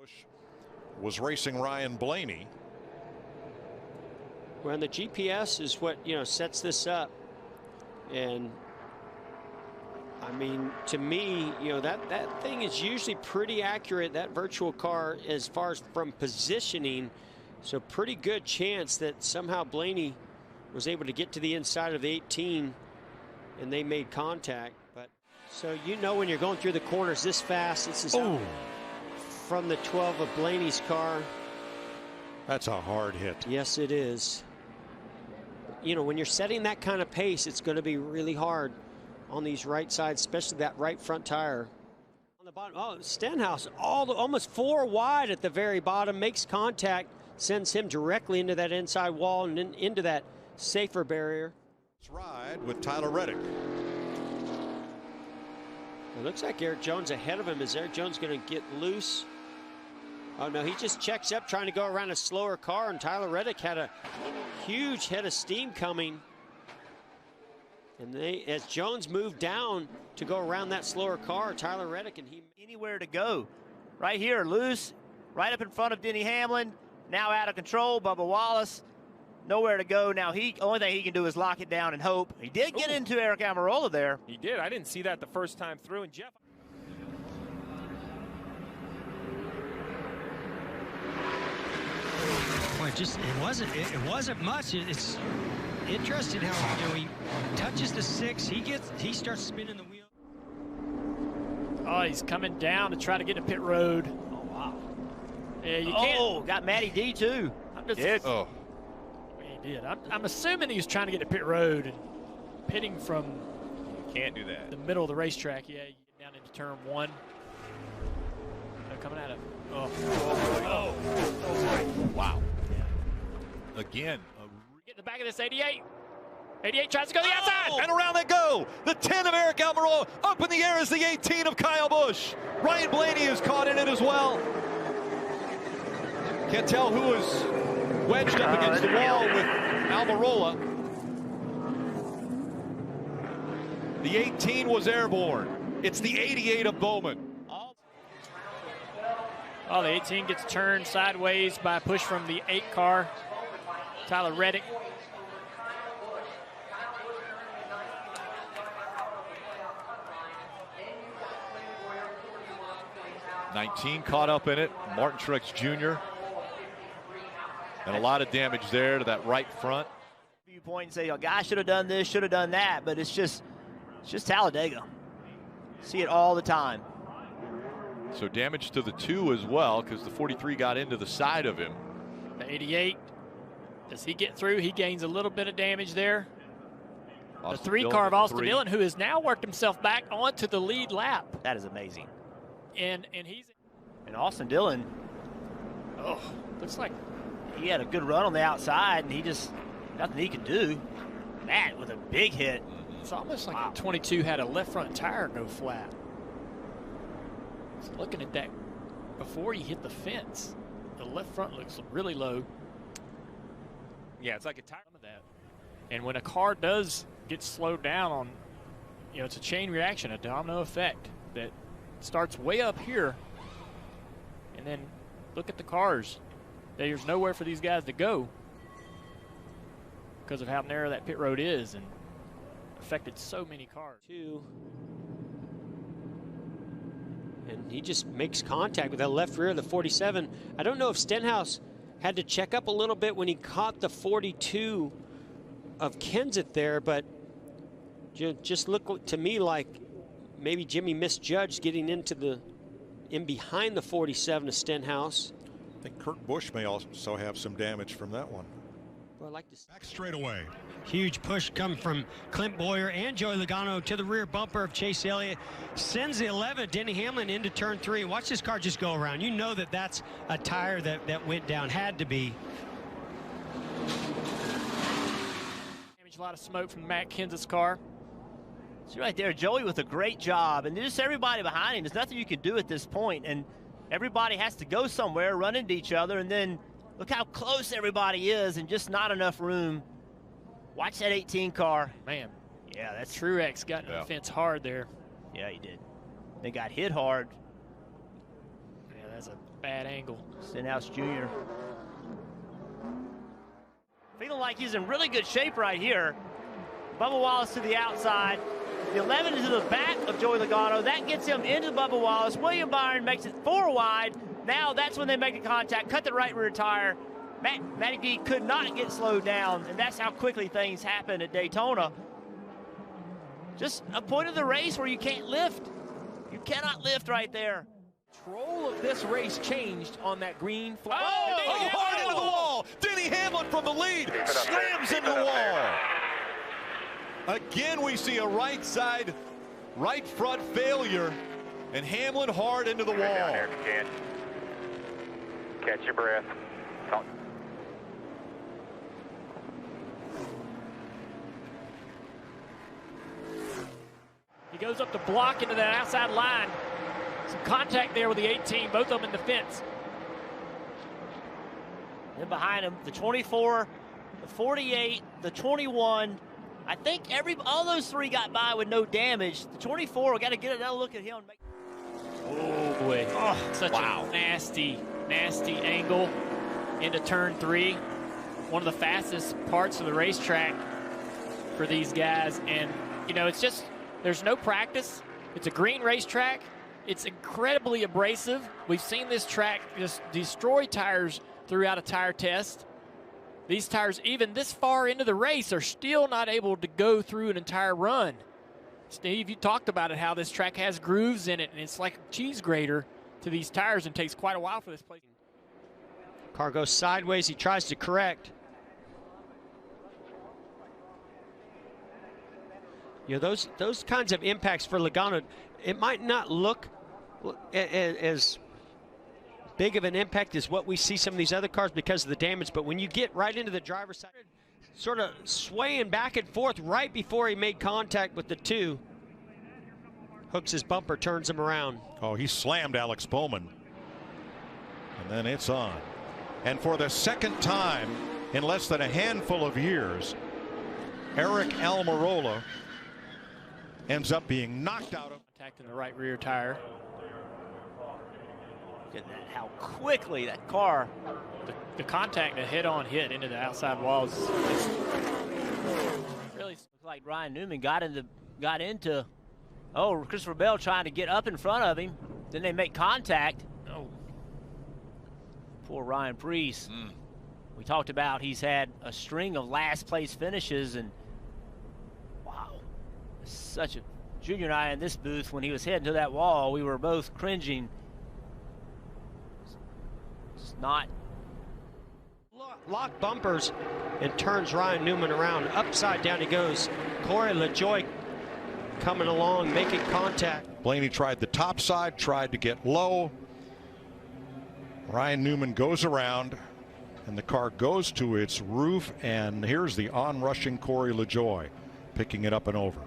Busch was racing Ryan Blaney. Well, the GPS is what, sets this up. And I mean, to me, that thing is usually pretty accurate, that virtual car, as far as from positioning. So pretty good chance that somehow Blaney was able to get to the inside of the 18 and they made contact. But so when you're going through the corners this fast, this is from the 12 of Blaney's car. That's a hard hit. Yes, it is. When you're setting that kind of pace, it's going to be really hard on these right sides, especially that right front tire. On the bottom, Stenhouse, almost 4 wide at the very bottom, makes contact, sends him directly into that inside wall and then into that safer barrier. Ride with Tyler Reddick. It looks like Eric Jones ahead of him. Is Eric Jones going to get loose? Oh, no, he just checks up trying to go around a slower car, and Tyler Reddick had a huge head of steam coming. And as Jones moved down to go around that slower car, Tyler Reddick, and he anywhere to go. Right here, loose, right up in front of Denny Hamlin, now out of control. Bubba Wallace, nowhere to go. Now, only thing he can do is lock it down and hope. He did get into Eric Almirola there. He did. I didn't see that the first time through. And Jeff. Well, it wasn't much. It's interesting how he touches the 6. He starts spinning the wheel. Oh, he's coming down to try to get to pit road. Oh wow! Yeah, you can't. Oh, got Matty D too. He did. I'm assuming he was trying to get to pit road and pitting from. Can't do that. The middle of the racetrack. Yeah, you get down into turn 1. They're coming out of. Wow. Yeah. Again. Get in the back of this 88. 88 tries to go to the outside. And around they go. The 10 of Eric Almirola. Up in the air is the 18 of Kyle Busch. Ryan Blaney is caught in it as well. Can't tell who is wedged up against the wall with Almirola. The 18 was airborne. It's the 88 of Bowman. Oh, the 18 gets turned sideways by a push from the 8 car. Tyler Reddick. '19 caught up in it. Martin Truex Jr. And a lot of damage there to that right front. Viewpoint and say, guy should have done this, should have done that, but it's just Talladega. See it all the time. So damage to the 2 as well, because the 43 got into the side of him. The 88, does he get through? He gains a little bit of damage there. The 3 car of Austin Dillon, who has now worked himself back onto the lead lap. That is amazing. And Austin Dillon, looks like he had a good run on the outside, and nothing he could do. That with a big hit. It's almost like the 22 had a left front tire go flat. Looking at that before he hit the fence, the left front looks really low. Yeah, it's like a tire of that. And when a car does get slowed down on, it's a chain reaction, a domino effect that starts way up here. And then look at the cars. There's nowhere for these guys to go because of how narrow that pit road is and affected so many cars. And he just makes contact with that left rear of the 47. I don't know if Stenhouse had to check up a little bit when he caught the 42 of Kenseth there, but just looked to me like maybe Jimmy misjudged getting in behind the 47 of Stenhouse. I think Kurt Busch may also have some damage from that one. Well, I like to see. Back straight away. Huge push coming from Clint Boyer and Joey Logano to the rear bumper of Chase Elliott. Sends the 11, Denny Hamlin, into turn 3. Watch this car just go around. You know that's a tire that went down. Had to be. A lot of smoke from Matt Kenseth's car. See right there, Joey with a great job. And just everybody behind him. There's nothing you can do at this point. And everybody has to go somewhere, run into each other, and then look how close everybody is and just not enough room. Watch that 18 car. Man. Yeah, that's Truex got in the fence hard there. Yeah, he did. They got hit hard. Yeah, Bad angle. Stenhouse Jr. Feeling like he's in really good shape right here. Bubba Wallace to the outside. The 11 is to the back of Joey Logano. That gets him into Bubba Wallace. William Byron makes it 4 wide. Now that's when they make the contact. Cut the right rear tire. Matty D could not get slowed down, and that's how quickly things happen at Daytona. Just a point of the race where you can't lift. You cannot lift right there. Control of this race changed on that green flag. Oh, hard into the wall. Denny Hamlin from the lead slams into the wall. Again, we see a right side, right front failure, and Hamlin hard into the wall. Down here, catch your breath. He goes up to block into that outside line. Some contact there with the 18, both of them in the fence. Then behind him, the 24, the 48, the 21. I think all those three got by with no damage. The 24, we got to get another look at him. Oh boy, such a nasty, nasty angle into turn 3. One of the fastest parts of the racetrack for these guys. And, you know, it's just, there's no practice. It's a green racetrack. It's incredibly abrasive. We've seen this track just destroy tires throughout a tire test. These tires, even this far into the race, are still not able to go through an entire run. Steve, you talked about it, how this track has grooves in it, and it's like a cheese grater to these tires, and takes quite a while for this place. Car goes sideways. He tries to correct. You know, those kinds of impacts for Logano, it might not look as big of an impact as what we see some of these other cars because of the damage, but when you get right into the driver's side, sort of swaying back and forth right before he made contact with the 2. Hooks his bumper, turns him around. Oh, he slammed Alex Bowman. And then it's on. And for the second time in less than a handful of years, Eric Almirola ends up being knocked out of contact in the right rear tire. Look at that, how quickly that car. The contact, the head-on hit into the outside walls. Really looks like Ryan Newman got into. Oh, Christopher Bell trying to get up in front of him. Then they make contact. Oh. Poor Ryan Preece. We talked about he's had a string of last place finishes, and wow, such a Junior and I in this booth, when he was heading to that wall, we were both cringing. Just not. Lock bumpers and turns Ryan Newman around. Upside down he goes. Corey LaJoie coming along, making contact. Blaney tried the top side, tried to get low. Ryan Newman goes around, and the car goes to its roof, and here's the on-rushing Corey LaJoie picking it up and over.